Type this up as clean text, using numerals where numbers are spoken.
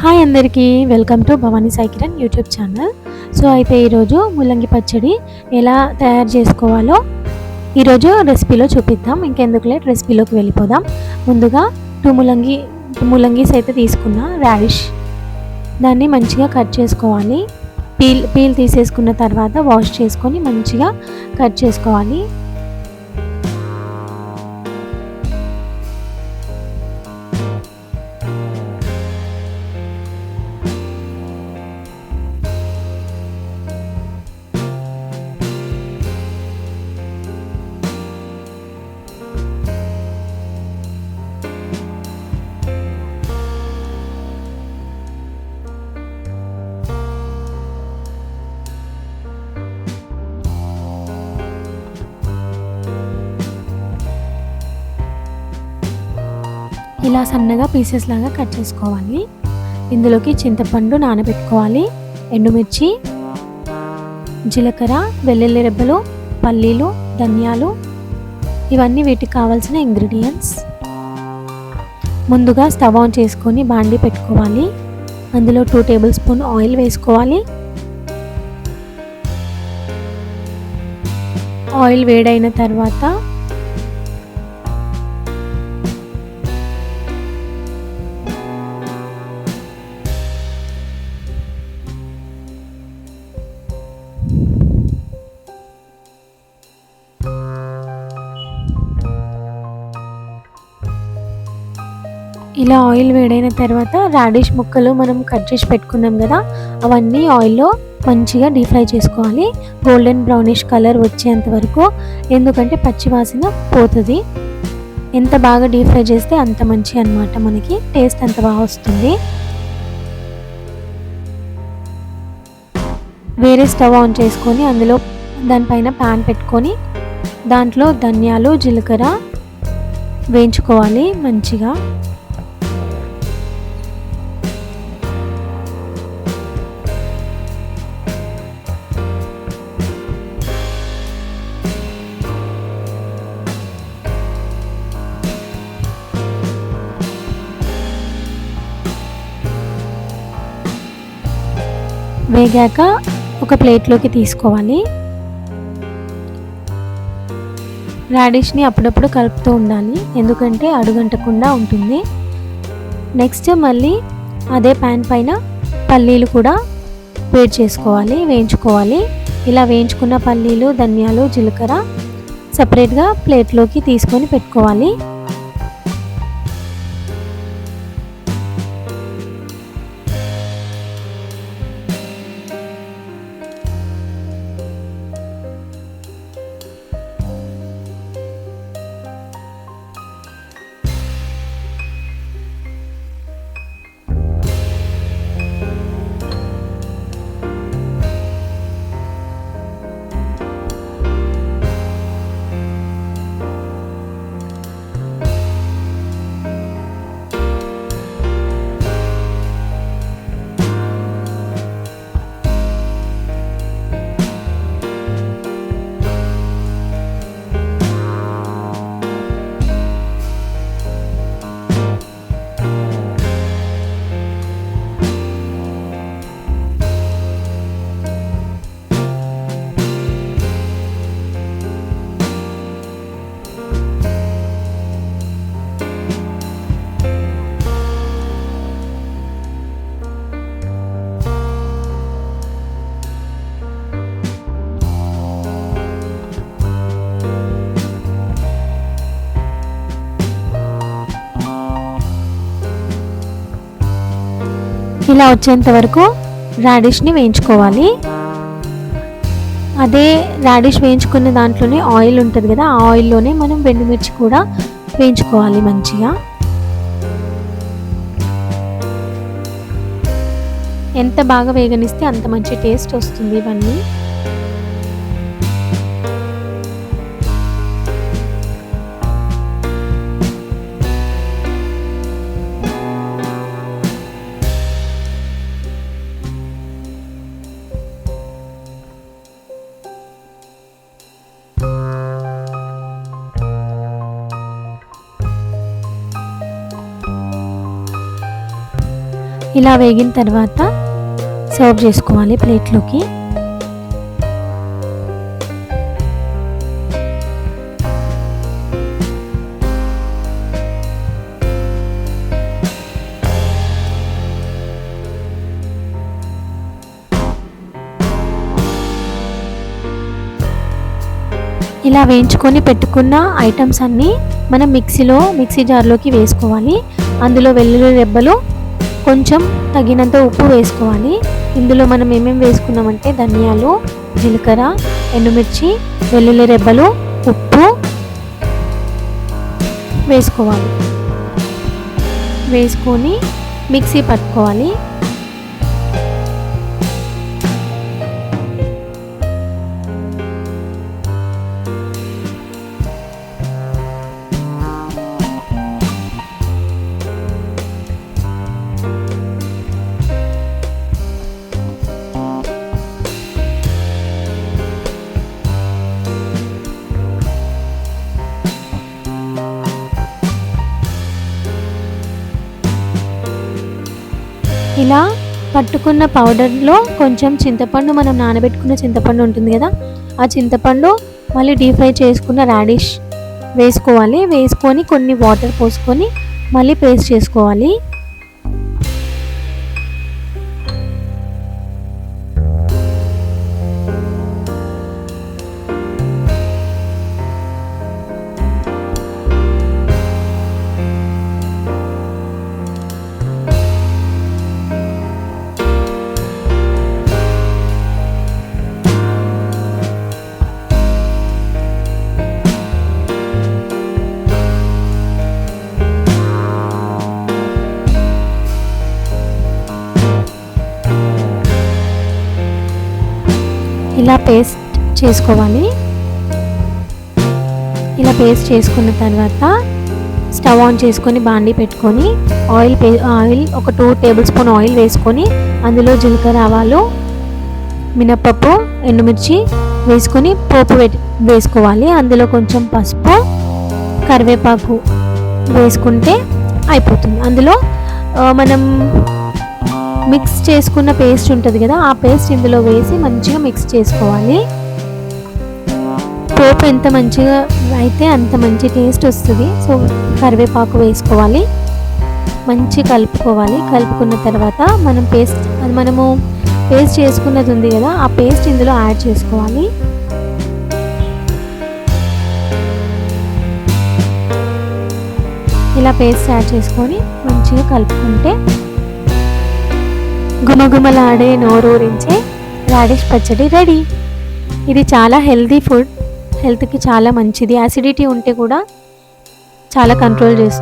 Hi అందరికీ welcome to Bhavani Sai Kiran YouTube channel. So అయితే ఈరోజు ముల్లంగి పచ్చడి ఎలా తయారు చేసుకోవాలో ఈరోజు రెసిపీలో చూపిద్దాం. ఇంకెందుకు లేట్ రెసిపీలోకి వెళ్ళిపోదాం. ముందుగా టూ ముల్లంగీస్ అయితే తీసుకున్న రాడిష్, దాన్ని మంచిగా కట్ చేసుకోవాలి. పీల్ తీసేసుకున్న తర్వాత వాష్ చేసుకొని మంచిగా కట్ చేసుకోవాలి. ఇలా సన్నగా పీసెస్ లాగా కట్ చేసుకోవాలి. ఇందులోకి చింతపండు నానబెట్టుకోవాలి, ఎండుమిర్చి, జీలకర్ర, వెల్లుల్లి రెబ్బలు, పల్లీలు, ధనియాలు, ఇవన్నీ వీటికి కావాల్సిన ఇంగ్రీడియంట్స్. ముందుగా స్టవ్ ఆన్ చేసుకొని బాండి పెట్టుకోవాలి. అందులో 2 టేబుల్ స్పూన్ ఆయిల్ వేసుకోవాలి. ఆయిల్ వేడైన తర్వాత ఇలా ఆయిల్ వేడైన తర్వాత రాడిష్ ముక్కలు మనం కట్ చేసి పెట్టుకున్నాం కదా, అవన్నీ ఆయిల్లో మంచిగా డీప్ ఫ్రై చేసుకోవాలి. గోల్డెన్ బ్రౌనిష్ కలర్ వచ్చేంత వరకు, ఎందుకంటే పచ్చి వాసన పోతుంది. ఎంత బాగా డీప్ ఫ్రై చేస్తే అంత మంచి అన్నమాట, మనకి టేస్ట్ అంత బాగా వస్తుంది. వేరే స్టవ్ ఆన్ చేసుకొని అందులో దానిపైన ప్యాన్ పెట్టుకొని దాంట్లో ధనియాలు, జీలకర్ర వేయించుకోవాలి మంచిగా. వేగాక ఒక ప్లేట్లోకి తీసుకోవాలి. రాడిష్ని అప్పుడప్పుడు కలుపుతూ ఉండాలి, ఎందుకంటే అడుగంటకుండా ఉంటుంది. నెక్స్ట్ మళ్ళీ అదే ప్యాన్ పైన పల్లీలు కూడా వేయించుకోవాలి. ఇలా వేయించుకున్న పల్లీలు, ధనియాలు, జీలకర్ర సపరేట్గా ప్లేట్లోకి తీసుకొని పెట్టుకోవాలి. ఇలా వచ్చేంత వరకు రాడిష్ని వేయించుకోవాలి. అదే రాడిష్ వేయించుకున్న దాంట్లోనే ఆయిల్ ఉంటుంది కదా, ఆ ఆయిల్లోనే మనం ఎండుమిర్చి కూడా వేయించుకోవాలి మంచిగా. ఎంత బాగా వేగనిస్తే అంత మంచి టేస్ట్ వస్తుంది ఇవన్నీ. ఇలా వేగిన తర్వాత సర్వ్ చేసుకోవాలి ప్లేట్లోకి. ఇలా వేయించుకొని పెట్టుకున్న ఐటమ్స్ అన్నీ మనం మిక్సీ జార్లోకి వేసుకోవాలి. అందులో వెల్లుల్లి రెబ్బలు, కొంచెం తగినంత ఉప్పు వేసుకోవాలి. ఇందులో మనం ఏమేమి వేసుకున్నామంటే ధనియాలు, జీలకర్ర, ఎండుమిర్చి, వెల్లుల్లి రెబ్బలు, ఉప్పు వేసుకోవాలి. వేసుకొని మిక్సీ పట్టుకోవాలి. ఇలా పట్టుకున్న పౌడర్లో కొంచెం చింతపండు, మనం నానబెట్టుకున్న చింతపండు ఉంటుంది కదా, ఆ చింతపండు మళ్ళీ డీప్ ఫ్రై చేసుకున్న రాడిష్ వేసుకోవాలి. వేసుకొని కొన్ని వాటర్ పోసుకొని మళ్ళీ పేస్ట్ చేసుకోవాలి. ఇలా పేస్ట్ చేసుకోవాలి. ఇలా పేస్ట్ చేసుకున్న తర్వాత స్టవ్ ఆన్ చేసుకొని బాండీ పెట్టుకొని ఆయిల్ ఒక 2 టేబుల్ స్పూన్ ఆయిల్ వేసుకొని అందులో జీలకర్ర, ఆవాలు, మినపప్పు, ఎండుమిర్చి వేసుకొని పోపు వేసుకోవాలి. అందులో కొంచెం పసుపు, కరివేపాకు వేసుకుంటే అయిపోతుంది. అందులో మనం మిక్స్ చేసుకున్న పేస్ట్ ఉంటుంది కదా, ఆ పేస్ట్ ఇందులో వేసి మంచిగా మిక్స్ చేసుకోవాలి. పోపు ఎంత మంచిగా అయితే అంత మంచి టేస్ట్ వస్తుంది. సో కరివేపాకు వేసుకోవాలి, మంచి కలుపుకోవాలి. కలుపుకున్న తర్వాత మనము పేస్ట్ చేసుకున్నది ఉంది కదా, ఆ పేస్ట్ ఇందులో యాడ్ చేసుకోవాలి. ఇలా పేస్ట్ యాడ్ చేసుకొని మంచిగా కలుపుకుంటే గుమగుమలాడే నోరూరించే రాడిష్ పచ్చడి రెడీ. ఇది చాలా హెల్తీ ఫుడ్, హెల్త్కి చాలా మంచిది. యాసిడిటీ ఉంటే కూడా చాలా కంట్రోల్ చేస్తుంది.